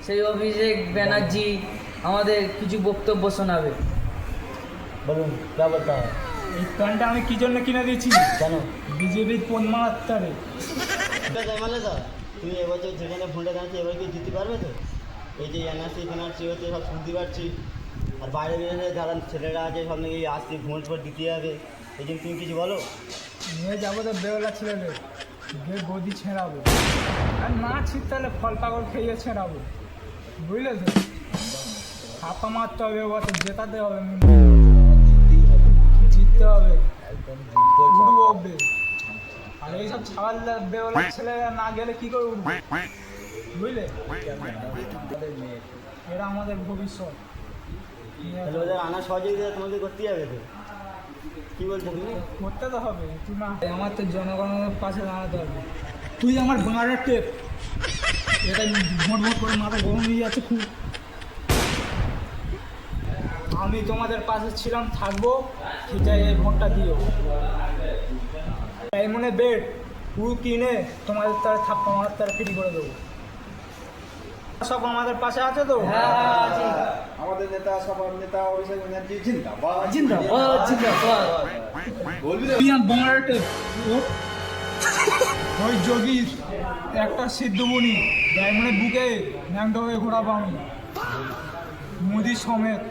সেই অভিষেক ব্যানার্জি আমাদের কিছু বক্তব্য শোনাবে। বলুন क्या बोलता है? এই প্যান্টটা আমি কি জন্য কিনে দিয়েছি? কেন? বিজেপির পদ্মাত্তারে। মানে তো তুমি এবছর যেখানে ভোটে দাঁড়িয়েছি এবার কি জিততে পারবে তো? এই যে এনআরসি ফেনার্সি হচ্ছে সব শুনতে পারছি, আর বাইরে বেরিয়ে যারা ছেলেরা আছে সব নাকি আসছি ভোট ফোট দিতে হবে, এই জন্য তুমি কিছু বলো। নিয়ে যাবো তো বেওলা ছেলেদের, গিয়ে গদি ছেঁড়াবো, আর না ছিটতালে ফল পাগল খেয়ে ছেঁড়াবো, বুঝলে তো? ছাপা মারতে হবে, এবছর জেতাতে হবে, জিততে হবে, উঠবো। আর এইসব ছাওয়াল বেওলা ছেলেরা না গেলে কী করে উঠবে, বুঝলে? এরা আমাদের ভবিষ্যৎ। তাহলে ওদের আনার সহযোগিতা তোমাদের করতেই হবে তো, কী বলছো তুমি? করতে তো হবে, তুই না আমার তো জনগণের পাশে দাঁড়াতে হবে। তুই আমার বাংলার টেপ, এটা ভোট ভোট করে মাথা গরম হয়ে যাচ্ছে খুব। আমি তোমাদের পাশে ছিলাম, থাকবো, সেটাই এই ভোটটা দিও। তাই মনে বেড পুরো কিনে তোমাদের তারা থাপ্পা মারার তারা ফ্রি করে দেবো। সব আমাদের পাশে আছে তো? আমাদের নেতা সবার নেতা অভিষেক ব্যানার্জি জিন্দাবাদ জিন্দাবাদ জিন্দাবাদ। বলবি তুই আমার বাংলার টেপ, ওই যোগীর একটা সিদ্ধমণি ডায়মন্ডের বুকে ন্যাংটা হয়ে ঘোরাবো আমি, মোদির সমেত।